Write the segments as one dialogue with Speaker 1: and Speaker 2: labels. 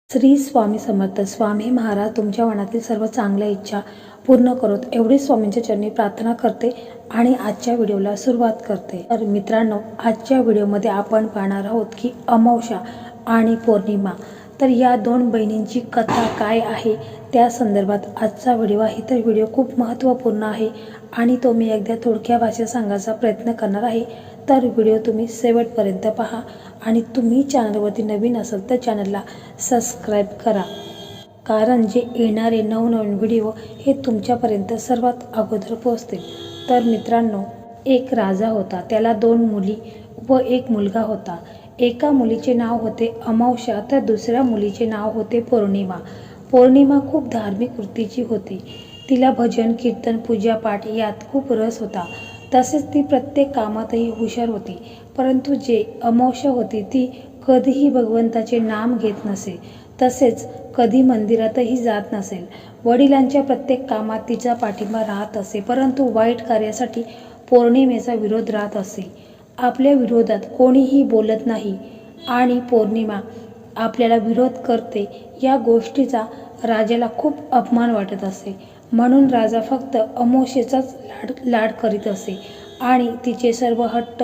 Speaker 1: श्री स्वामी समर्थ. स्वामी महाराज तुमच्या मनातील सर्व चांगल्या इच्छा पूर्ण करोत एवढी स्वामींच्या चरणी प्रार्थना करते आणि आजच्या व्हिडिओला सुरुवात करते. तर मित्रांनो, आजच्या व्हिडिओमध्ये आपण पाहणार आहोत की अमावस्या आणि पौर्णिमा, तर या दोन बहिणींची कथा काय आहे त्या संदर्भात आजचा व्हिडिओ आहे. तर व्हिडिओ खूप महत्त्वपूर्ण आहे आणि तो मी एकदा थोडक्या भाषेत सांगायचा प्रयत्न करणार आहे. तर व्हिडिओ तुम्ही शेवटपर्यंत पहा आणि तुम्ही चॅनलवरती नवीन असाल तर चॅनलला सबस्क्राईब करा, कारण जे येणारे नवनवीन व्हिडिओ हे तुमच्यापर्यंत सर्वात अगोदर पोहोचतील. तर मित्रांनो, एक राजा होता, त्याला 2 मुली व 1 मुलगा होता. एका मुलीचे नाव होते अमावस्या तर दुसऱ्या मुलीचे नाव होते पौर्णिमा. पौर्णिमा खूप धार्मिक वृत्तीची होती. तिला भजन कीर्तन पूजापाठ यात खूप रस होता. तसेच ती प्रत्येक कामातही हुशार होती. परंतु जे अमावस्या होती ती कधीही भगवंताचे नाम घेत नसे, तसेच कधी मंदिरातही जात नसेल. वडिलांच्या प्रत्येक कामात तिचा पाठिंबा राहत असे, परंतु वाईट कार्यासाठी पौर्णिमेचा विरोध राहत असे. आपल्या विरोधात कोणीही बोलत नाही आणि पौर्णिमा आपल्याला विरोध करते या गोष्टीचा राजाला खूप अपमान वाटत असे. म्हणून राजा फक्त अमावस्येचाच लाड करीत असे आणि तिचे सर्व हट्ट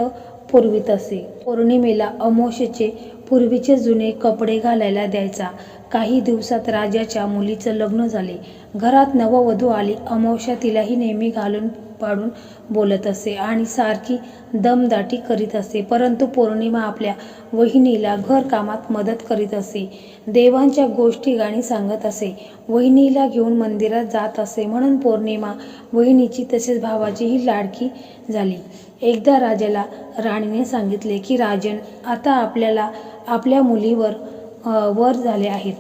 Speaker 1: पुरवित असे. पौर्णिमेला अमावस्येचे पूर्वीचे जुने कपडे घालायला द्यायचा. काही दिवसात राजाच्या मुलीचं लग्न झाले. घरात नववधू आली. अमावस्या तिलाही नेहमी घालून पाडून बोलत असे आणि सारखी दमदाटी करीत असे. परंतु पौर्णिमा आपल्या वहिनीला घरकामात मदत करीत असे, देवांच्या गोष्टी गाणी सांगत असे, वहिनीला घेऊन मंदिरात जात असे. म्हणून पौर्णिमा वहिनीची तसेच भावाचीही लाडकी झाली. एकदा राजाला राणीने सांगितले की राजन, आता आपल्याला आपल्या मुलीवर वर झाले आहेत,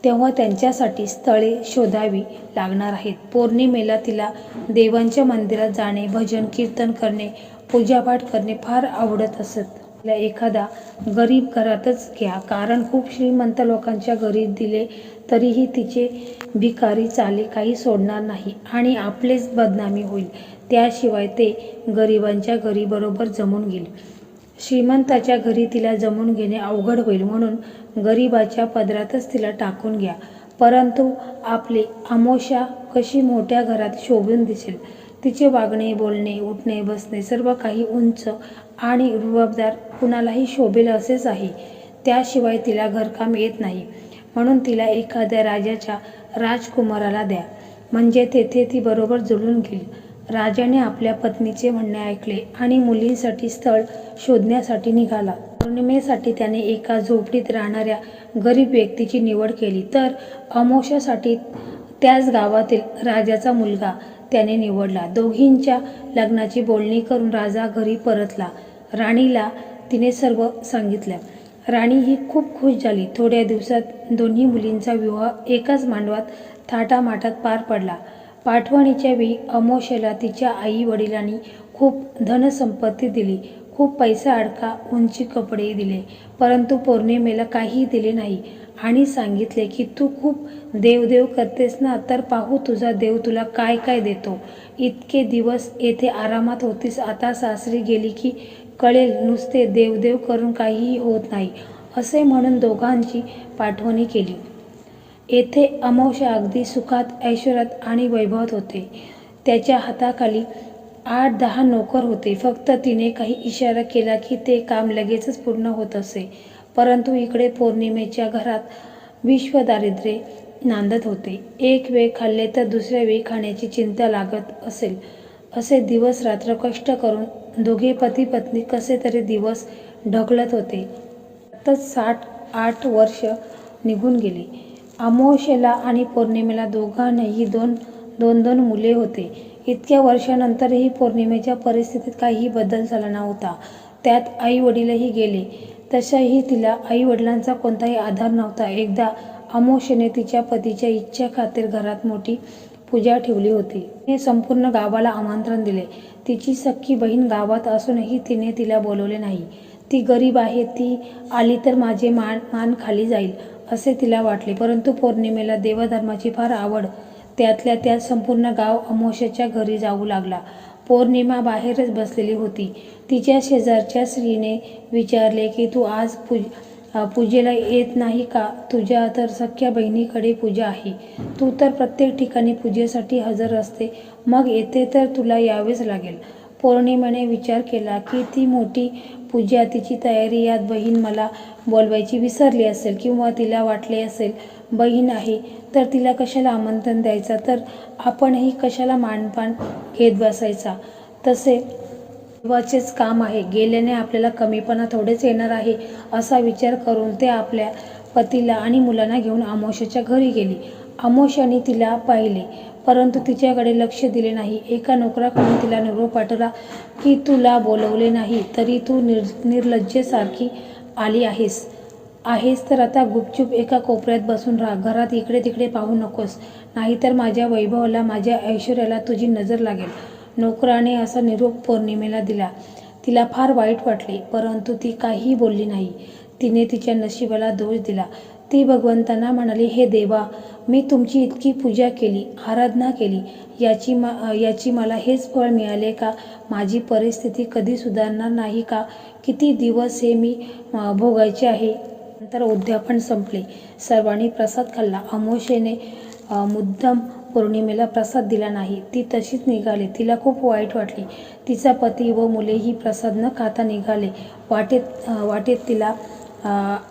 Speaker 1: तेव्हा त्यांच्यासाठी स्थळे शोधावी लागणार आहेत. पौर्णिमेला तिला देवांच्या मंदिरात जाणे, भजन कीर्तन करणे, पूजापाठ करणे फार आवडत असत. तिला एखादा गरीब घरातच घ्या, कारण खूप श्रीमंत लोकांच्या घरी दिले तरीही तिचे भिकारी चाले काही सोडणार नाही आणि आपलेच बदनामी होईल. त्याशिवाय ते गरिबांच्या घरी बरोबर जमून घेईल. श्रीमंताच्या घरी तिला जमून घेणे अवघड होईल, म्हणून गरिबाच्या पदरातच तिला टाकून घ्या. परंतु आपली अमावस्या कशी मोठ्या घरात शोभून दिसेल. तिचे वागणे, बोलणे, उठणे, बसणे सर्व काही उंच आणि रुबाबदार, कुणालाही शोभेल असेच आहे. त्याशिवाय तिला घरकाम येत नाही, म्हणून तिला एखाद्या राजाच्या राजकुमाराला द्या, म्हणजे तेथे ती बरोबर जुळून घेईल. राजाने आपल्या पत्नीचे म्हणणे ऐकले आणि मुलींसाठी स्थळ शोधण्यासाठी निघाला. पौर्णिमेसाठी त्याने एका झोपडीत राहणाऱ्या गरीब व्यक्तीची निवड केली, तर अमावस्यासाठी त्याच गावातील राजाचा मुलगा त्याने निवडला. दोघींच्या लग्नाची बोलणी करून राजा घरी परतला. राणीला तिने सर्व सांगितले. राणी ही खूप खुश झाली. थोड्या दिवसात दोन्ही मुलींचा विवाह एकाच मांडवात थाटामाटात पार पडला. पाठवणीच्या वेळी अमावस्येला तिच्या आई वडिलांनी खूप धनसंपत्ती दिली, खूप पैसा अडका, उंची कपडे दिले. परंतु पौर्णिमेला काहीही दिले नाही आणि सांगितले की तू खूप देवदेव करतेस ना, तर पाहू तुझा देव तुला काय काय देतो. इतके दिवस येथे आरामात होतीस, आता सासरी गेली की कळेल, नुसते देवदेव करून काहीही होत नाही, असे म्हणून दोघांची पाठवणी केली. येथे अमावस्या अगदी सुखात, ऐश्वर्यात आणि वैभवात होते. त्याच्या हाताखाली 8-10 नोकर होते. फक्त तिने काही इशारा केला की ते काम लगेचच पूर्ण होत असे. परंतु इकडे पौर्णिमेच्या घरात विश्वदारिद्र्य नांदत होते. एक वेळ खाल्ले तर दुसऱ्या वेळी खाण्याची चिंता लागत असेल. असे दिवस रात्र कष्ट करून दोघे पती पत्नी कसे तरी दिवस ढकलत होते. आताच 7-8 वर्ष निघून गेली. अमावस्येला आणि पौर्णिमेला दोघांनाही दोन मुले होते. इतक्या वर्षानंतरही पौर्णिमेच्या परिस्थितीत काहीही बदल झाला नव्हता. त्यात आई वडीलही गेले. तशाही तिला आई वडिलांचा कोणताही आधार नव्हता. एकदा अमावस्येने तिच्या पतीच्या इच्छा खातीर घरात मोठी पूजा ठेवली होती. तिने संपूर्ण गावाला आमंत्रण दिले. तिची सख्खी बहीण गावात असूनही तिने तिला बोलवले नाही. ती गरीब आहे, ती आली तर माझे मान खाली जाईल असे तिला वाटले. परंतु पौर्णिमेला देवधर्माची फार आवड. त्यातल्या त्यात संपूर्ण गाव अमावस्येच्या घरी जाऊ लागला. पौर्णिमा बाहेरच बसलेली होती. तिच्या शेजारच्या स्त्रीने विचारले की तू आज पूजेला येत नाही का? तुझ्या तर सख्या बहिणीकडे पूजा आहे. तू तर प्रत्येक ठिकाणी पूजेसाठी हजर असते. मग येथे तर तुला यावेच लागेल. पौर्णिमेने विचार केला की ती मोठी पूजा, तिची तयारी यात बहीण मला बोलवायची विसरली असेल किंवा तिला वाटले असेल बहीण आहे तर तिला कशाला आमंत्रण द्यायचा, तर आपणही कशाला मानपान घेत बसायचा. तसे देवाचेच काम आहे, गेल्याने आपल्याला कमीपणा थोडेच येणार आहे असा विचार करून ते आपल्या पतीला आणि मुलांना घेऊन अमावास्येच्या घरी गेली. अमावास्येने तिला पाहिले परंतु तिच्याकडे लक्ष दिले नाही. एका नोकराकडून तिला निरोप पाठवला की तुला बोलवले नाही तरी तू निर्लज्जेसारखी आली आहेस तर आता गुपचूप एका कोपऱ्यात बसून राहा. घरात इकडे तिकडे पाहू नकोस, नाहीतर माझ्या वैभवाला, माझ्या ऐश्वर्याला तुझी नजर लागेल. नोकराने असा निरोप पौर्णिमेला दिला. तिला फार वाईट वाटले परंतु ती काहीही बोलली नाही. तिने तिच्या नशिबाला दोष दिला. ती भगवंतांना म्हणाली, हे देवा, मी तुमची इतकी पूजा केली, आराधना केली, याची मला हेच फळ मिळाले का? माझी परिस्थिती कधी सुधारणार नाही का? किती दिवस हे मी भोगायचे आहे? नंतर उद्यापन संपले. सर्वांनी प्रसाद खाल्ला. अमावास्येने मुद्दाम पौर्णिमेला प्रसाद दिला नाही. ती तशीच निघाली. तिला खूप वाईट वाटले. तिचा पती व मुलेही प्रसाद न खाता निघाले. वाटेत तिला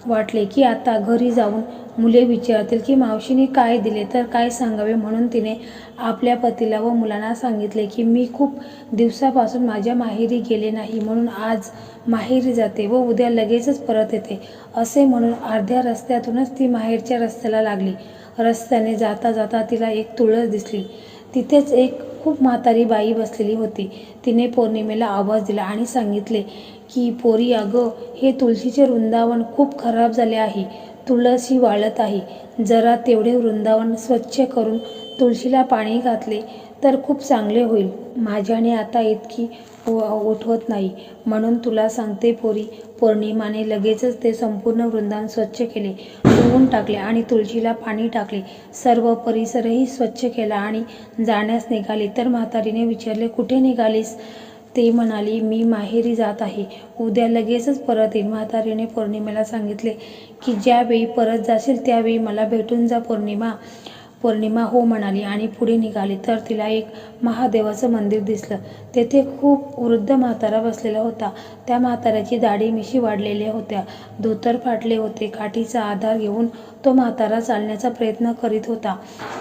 Speaker 1: वाटले की आता घरी जाऊन मुले विचारतील की मावशीने काय दिले तर काय सांगावे, म्हणून तिने आपल्या पतीला व मुलांना सांगितले की मी खूप दिवसापासून माझ्या माहेरी गेले नाही, म्हणून आज माहेरी जाते व उद्या लगेचच परत येते. असे म्हणून अर्ध्या रस्त्यातूनच ती माहेरच्या रस्त्याला लागली. रस्त्याने जाता जाता तिला एक तुळस दिसली. तिथेच एक खूप म्हातारी बाई बसलेली होती. तिने पौर्णिमेला आवाज दिला आणि सांगितले की पोरी, अगं, हे तुळशीचे वृंदावन खूप खराब झाले आहे. तुळस ही वाळत आहे. जरा तेवढे वृंदावन स्वच्छ करून तुळशीला पाणी घातले तर खूप चांगले होईल. माझ्याने आता इतकी उठवत नाही, म्हणून तुला सांगते पोरी. पौर्णिमाने लगेचच ते संपूर्ण वृंदावन स्वच्छ केले, धुवून टाकले आणि तुळशीला पाणी टाकले. सर्व परिसरही स्वच्छ केला आणि जाण्यास निघाली तर म्हातारीने विचारले, कुठे निघालीस? ते म्हणाली, मी माहेरी जात आहे, उद्या लगेचच परत येईल. म्हातारीने पौर्णिमेला सांगितले की ज्यावेळी परत जाशील त्यावेळी मला भेटून जा. पौर्णिमा हो म्हणाली आणि पुढे निघाली तर तिला एक महादेवाचं मंदिर दिसलं. तेथे खूप वृद्ध म्हातारा बसलेला होता. त्या म्हाताऱ्याची दाढी मिशी वाढलेल्या होत्या, धोतर फाटले होते. काठीचा आधार घेऊन तो म्हातारा चालण्याचा प्रयत्न करीत होता.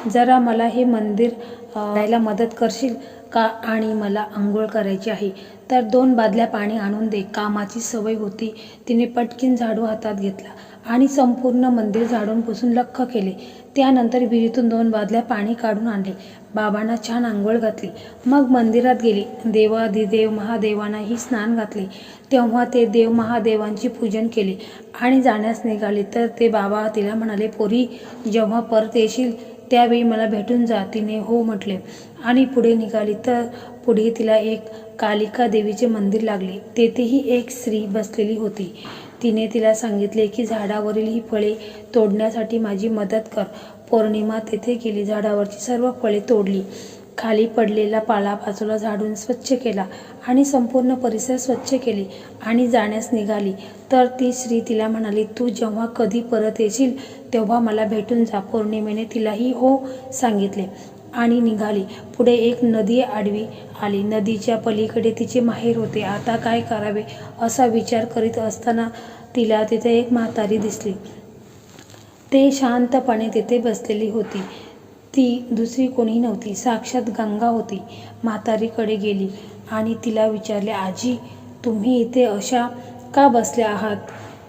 Speaker 1: जरा मला हे मंदिर जायला मदत करशील का? आणि मला आंघोळ करायची आहे तर 2 बादल्या पाणी आणून दे. कामाची सवय होती. तिने पटकीन झाडू हातात घेतला आणि संपूर्ण मंदिर झाडून पुसून लख्ख केले. त्यानंतर विहिरीतून 2 बादल्या पाणी काढून आणले. बाबांना छान आंघोळ घातली. मग मंदिरात गेली. देवाधिदेव महादेवांनाही स्नान घातले. तेव्हा ते देव महादेवांची पूजन केले आणि जाण्यास निघाली तर ते बाबा तिला म्हणाले, पोरी, जेव्हा परत येशील त्यावेळी मला भेटून जा. तिने हो म्हटले आणि पुढे निघाली तर पुढे तिला एक कालिका देवीचे मंदिर लागले. तेथेही एक स्त्री बसलेली होती. तिने तिला सांगितले की झाडावरील ही फळे तोडण्यासाठी माझी मदत कर. पौर्णिमा तेथे गेली. झाडावरची सर्व फळे तोडली. खाली पडलेला पालापाचोळा झाडून स्वच्छ केला आणि संपूर्ण परिसर स्वच्छ केले आणि जाण्यास निघाली तर ती स्त्री तिला म्हणाली, तू जेव्हा कधी परत येशील तेव्हा मला भेटून जा. पौर्णिमेने तिलाही हो सांगितले आणि निघाली. पुढे एक नदी आडवी आली. नदीच्या पलीकडे तिचे माहेर होते. आता काय करावे असा विचार करीत असताना तिला तिथे एक म्हातारी दिसली. ते शांतपणे तिथे बसलेली होती. ती दुसरी कोणी नव्हती, साक्षात गंगा होती. म्हातारीकडे गेली आणि तिला विचारले, आजी, तुम्ही इथे अशा का बसल्या आहात?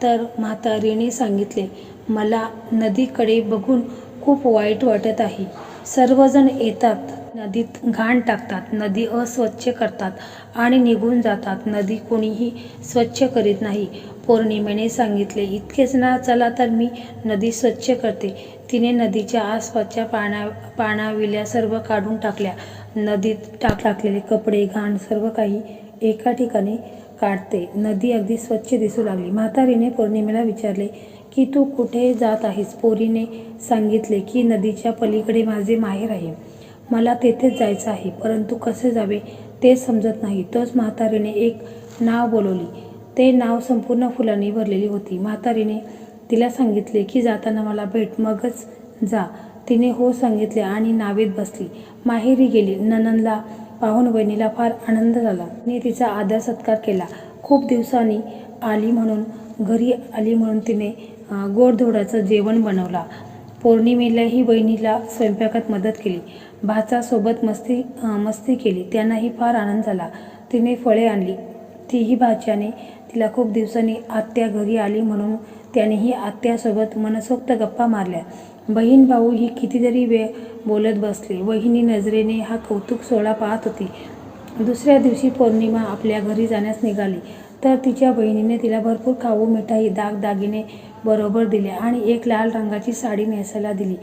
Speaker 1: तर म्हातारीने सांगितले, मला नदीकडे बघून खूप वाईट वाटत आहे. सर्वजण येतात, नदीत घाण टाकतात, नदी अस्वच्छ करतात आणि निघून जातात. नदी कोणीही स्वच्छ करीत नाही. पौर्णिमेने सांगितले, इतकेच ना, चला तर मी नदी स्वच्छ करते. तिने नदीच्या आसपासच्या पाण्याविल्या सर्व काढून टाकल्या. नदीत टाकलेले कपडे, घाण सर्व काही एका ठिकाणी काढते. नदी अगदी स्वच्छ दिसू लागली. म्हातारीने पौर्णिमेला विचारले की तू कुठे जात आहेस? पोरीने सांगितले की नदीच्या पलीकडे माझे माहेर आहे, मला तेथेच जायचं आहे, परंतु कसे जावे ते समजत नाही. तोच म्हातारीने एक नाव बोलवली. ते नाव संपूर्ण फुलांनी भरलेली होती. म्हातारीने तिला सांगितले की जाताना मला भेट, मगच जा. तिने हो सांगितले आणि नावेत बसली. माहेरी गेली. नणंदला पाहून वहिनीला फार आनंद झाला. तिने तिचा आदर सत्कार केला. खूप दिवसांनी घरी आली म्हणून तिने गोडधोडाचं जेवण बनवला. पौर्णिमेलाही वहिनीला स्वयंपाकात मदत केली. भाच्यासोबत मस्ती केली. त्यांनाही फार आनंद झाला. तिने फळे आणली. तीही भाच्याने तिला खूप दिवसांनी आत्या घरी आली म्हणून त्यानेही आत्यासोबत मनसोक्त गप्पा मारल्या. बहीण भाऊ ही कितीतरी वेळ बोलत बसले. वहिनी नजरेने हा कौतुक सोहळा पाहत होती. दुसऱ्या दिवशी पौर्णिमा आपल्या घरी जाण्यास निघाली तर तिच्या बहिणीने तिला भरपूर खाऊ, मिठाई, दागदागिने बरोबर दिले आणि एक लाल रंगाची साडी नेसायला दिली.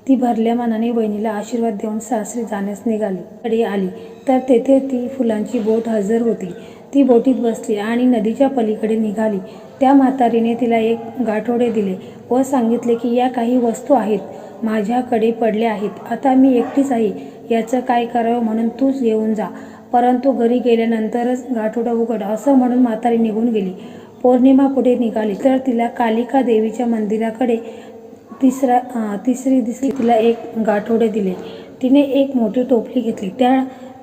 Speaker 1: ती भरल्या मनाने वहिनीला आशीर्वाद देऊन सासरी जाण्यास निघाली. कडे आली तर तेथे ती फुलांची बोट हजर होती. ती बोटीत बसली आणि नदीच्या पलीकडे निघाली. त्या म्हातारीने तिला एक गाठोडे दिले व सांगितले की या काही वस्तू आहेत, माझ्याकडे पडल्या आहेत. आता मी एकटीच आहे, याचं काय करावं म्हणून तूच घेऊन जा, परंतु घरी गेल्यानंतरच गाठोडा उघड, असं म्हणून म्हातारी निघून गेली. पौर्णिमा पुढे निघाली तर तिला कालिका देवीच्या मंदिराकडे तिसरी दिसली. तिला एक गाठोडे दिले. तिने एक मोठी टोपली घेतली.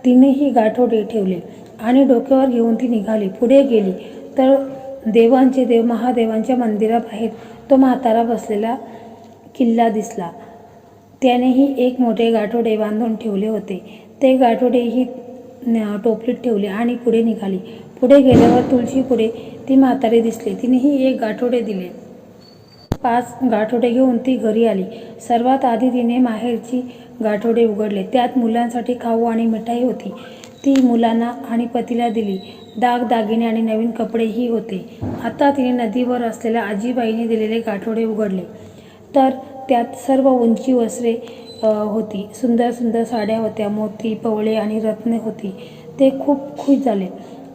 Speaker 1: तिनेही गाठोडे ठेवले आणि डोक्यावर घेऊन ती निघाली. पुढे गेली तर देवांचे देव महादेवांच्या मंदिराबाहेर तो म्हातारा बसलेला किल्ला दिसला. त्यानेही एक मोठे गाठोडे बांधून ठेवले होते. ते गाठोडेही टोपलीत ठेवले आणि पुढे निघाली. पुढे गेल्यावर तुळशी पुढे ती म्हातारी दिसली. तिनेही एक गाठोडे दिले. 5 गाठोडे घेऊन ती घरी आली. सर्वात आधी तिने माहेरची गाठोडे उघडले. त्यात मुलांसाठी खाऊ आणि मिठाई होती. ती मुलांना आणि पतीला दिली. दागदागिने आणि नवीन कपडेही होते. आता तिने नदीवर असलेल्या आजीबाईने दिलेले गाठोडे उघडले तर त्यात सर्व उंची वस्त्रे होती. सुंदर सुंदर साड्या होत्या. मोती, पवळे आणि रत्ने होती. ते खूप खुश झाले.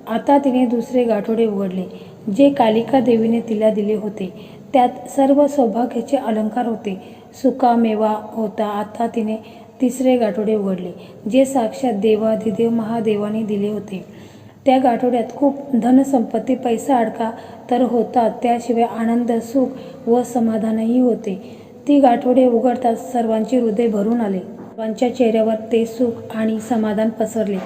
Speaker 1: आता तिने दुसरे गाठोडे उघडले जे कालिका देवीने तिला दिले होते. त्यात सर्व सौभाग्याचे अलंकार होते. सुका मेवा होता. आता तिने तिसरे गाठोडे उघडले जे साक्षात देवाधिदेव महादेवाने दिले होते. त्या गाठोड्यात खूप धनसंपत्ती, पैसा अडका तर होता, त्याशिवाय आनंद, सुख व समाधानही होते. ती गाठोडे उघडताच सर्वांचे हृदय भरून आले. सर्वांच्या चेहऱ्यावर ते सुख आणि समाधान पसरले.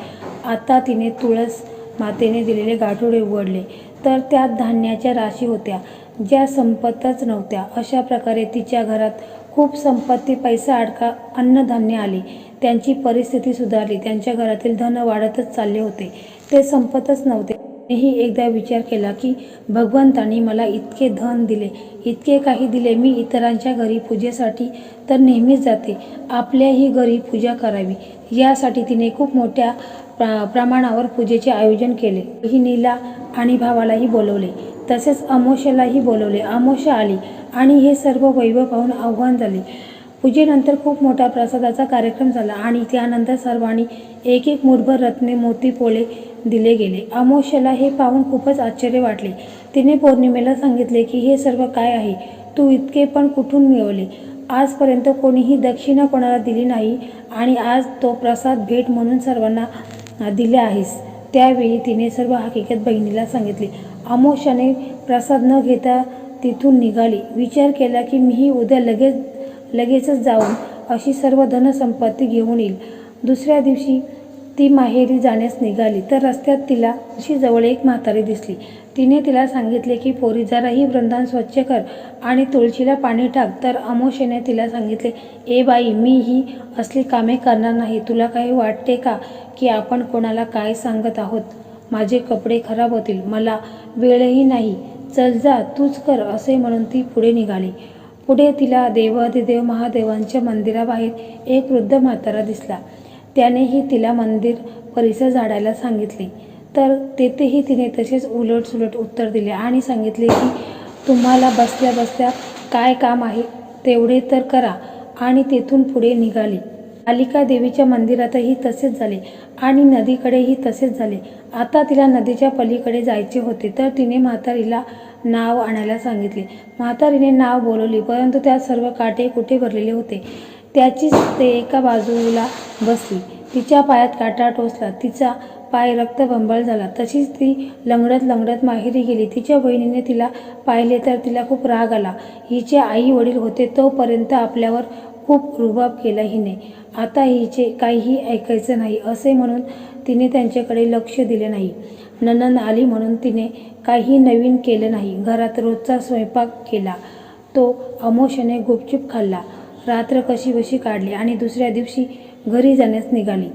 Speaker 1: आता तिने तुळस मातेने दिलेले गाठोडे उघडले तर त्यात धान्याच्या राशी होत्या ज्या संपतच नव्हत्या. अशा प्रकारे तिच्या घरात खूप संपत्ती, पैसा अडका, अन्नधान्य आले. त्यांची परिस्थिती सुधारली. त्यांच्या घरातील धन वाढतच चालले होते. ते संपतच नव्हते. तिनेही एकदा विचार केला की भगवंतांनी मला इतके धन दिले, इतके काही दिले, मी इतरांच्या घरी पूजेसाठी तर नेहमीच जाते, आपल्याही घरी पूजा करावी, यासाठी तिने खूप मोठ्या प्रमाणावर पूजेचे आयोजन केले. बहिणीला आणि भावालाही बोलवले. तसेच अमावास्येलाही बोलवले. अमावास्या आली आणि हे सर्व वैभव पाहून आव्हान झाले. पूजेनंतर खूप मोठा प्रसादाचा कार्यक्रम झाला आणि त्यानंतर सर्वांनी एक एक मूठभर रत्ने, मोती, पोळे दिले गेले. अमावास्येला हे पाहून खूपच आश्चर्य वाटले. तिने पौर्णिमेला सांगितले की हे सर्व काय आहे, तू इतके पण कुठून मिळवले? आजपर्यंत कोणीही दक्षिणा कोणाला दिली नाही आणि आज तो प्रसाद भेट म्हणून सर्वांना दिले आहेस. त्यावेळी तिने सर्व हकीकत बहिणीला सांगितली. अमावास्येने प्रसाद न घेता तिथून निघाली. विचार केला की मीही उद्या लगेचच जाऊन अशी सर्व धनसंपत्ती घेऊन येईल. दुसऱ्या दिवशी ती माहेरी जाण्यास निघाली तर रस्त्यात तिला तुळशीजवळ एक म्हातारी दिसली. तिने तिला सांगितले की पोरी, जरा ही वृंदावन स्वच्छ कर आणि तुळशीला पाणी टाक. तर अमावास्येने तिला सांगितले, ए बाई, मी ही असली कामे करणार नाही. तुला काही वाटते का की आपण कोणाला काय सांगत आहोत? माझे कपडे खराब होतील, मला वेळही नाही, चल जा, तूच कर, असे म्हणून ती पुढे निघाली. पुढे तिला देवाधिदेव महादेवांच्या मंदिराबाहेर एक वृद्ध म्हातारा दिसला. त्यानेही तिला मंदिर परिसर झाडायला सांगितले तर तेथेही तिने तसेच उलटसुलट उत्तर दिले आणि सांगितले की तुम्हाला बसल्या बसल्या काय काम आहे तेवढे तर करा, आणि तेथून पुढे निघाली. कालिका देवीच्या मंदिरातही तसेच झाले आणि नदीकडेही तसेच झाले. आता तिला नदीच्या पलीकडे जायचे होते तर तिने म्हातारीला नाव आणायला सांगितले. म्हातारीने नाव बोलवली परंतु त्यात सर्व काटे कुठे भरलेले होते. त्याचीच ते एका बाजूला बसली. तिच्या पायात काटा टोचला. तिचा पाय रक्तबंबाळ झाला. तशीच ती लंगडत लंगडत माहेरी गेली. तिच्या बहिणीने तिला पाहिले तर तिला खूप राग आला. हिचे आई वडील होते तोपर्यंत आपल्यावर खूप रुबाब केला हिने. आता हिचे काहीही ऐकायचं नाही असे म्हणून तिने त्यांच्याकडे लक्ष दिले नाही. नणंद आली म्हणून तिने काही नवीन केलं नाही. घरात रोजचा स्वयंपाक केला. तो अमावास्येने गुपचूप खाल्ला. रात्र कशीबशी काढली आणि दुसऱ्या दिवशी घरी जाण्यास निघाली.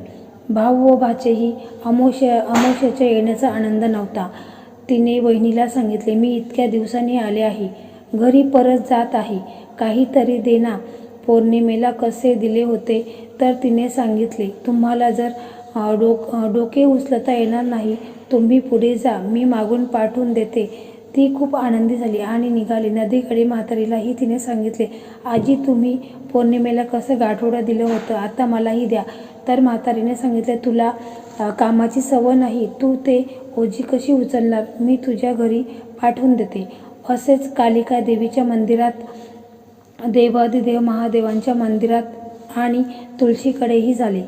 Speaker 1: भाऊ व भाचेही अमावास्येच्या येण्याचा आनंद नव्हता. तिने बहिणीला सांगितले, मी इतक्या दिवसांनी आले आहे, घरी परत जात आहे, काहीतरी दे ना. पौर्णिमेला कसे दिले होते तर तिने सांगितले, तुम्हाला जर डोके उचलता येणार नाही तुम्ही पुढे जा, मी मागून पाठवून देते. ती खूप आनंदी झाली आणि निघाली. नदीकडे म्हातारीलाही तिने सांगितले, आजी तुम्ही पौर्णिमेला कसं गाठोडं दिलं होतं आता मलाही द्या. तर म्हातारीने सांगितले, तुला कामाची सवय नाही, तू ते ओझी कशी उचलणार, मी तुझ्या घरी पाठवून देते. असेच कालिका देवीच्या मंदिरात, देवादिदेव महादेवांच्या मंदिरात आणि तुळशीकडेही झाले.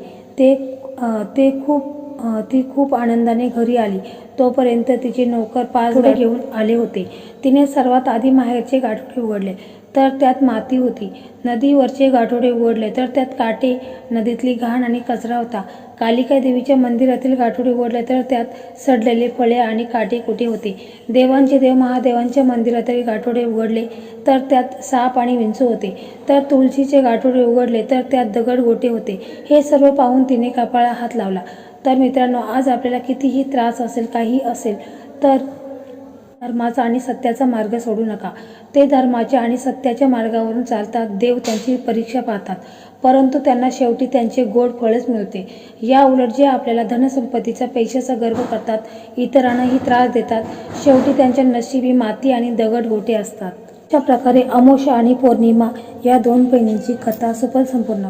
Speaker 1: ती खूप आनंदाने घरी आली. तोपर्यंत तिचे नौकर 5 गाठोडे घेऊन आले होते. तिने सर्वात आधी माहेरचे गाठोडे उघडले तर त्यात माती होती. नदीवरचे गाठोडे उघडले तर त्यात काटे, नदीतली घाण आणि कचरा होता. कालिका देवीच्या मंदिरातील गाठोडे उघडले तर त्यात सडलेले फळे आणि काटेकुटे होते. देवांचे देव महादेवांच्या मंदिरातील गाठोडे उघडले तर त्यात साप आणि विंचू होते. तर तुळशीचे गाठोडे उघडले तर त्यात दगड गोटे होते. हे सर्व पाहून तिने कपाळाला हात लावला. तर मित्रांनो, आज आपल्याला कितीही त्रास असेल, काही असेल तर धर्माचा आणि सत्याचा मार्ग सोडू नका. ते धर्माच्या आणि सत्याच्या मार्गावरून चालतात. देव त्यांची परीक्षा पाहतात, परंतु त्यांना शेवटी त्यांचे गोड फळच मिळते. या उलट जे आपल्याला धनसंपत्तीचा, पैशाचा गर्व करतात, इतरांनाही त्रास देतात, शेवटी त्यांच्या नशिबी माती आणि दगड गोटे असतात. अशा प्रकारे अमावास्या आणि पौर्णिमा या 2 बहिणींची कथा सफल संपूर्ण.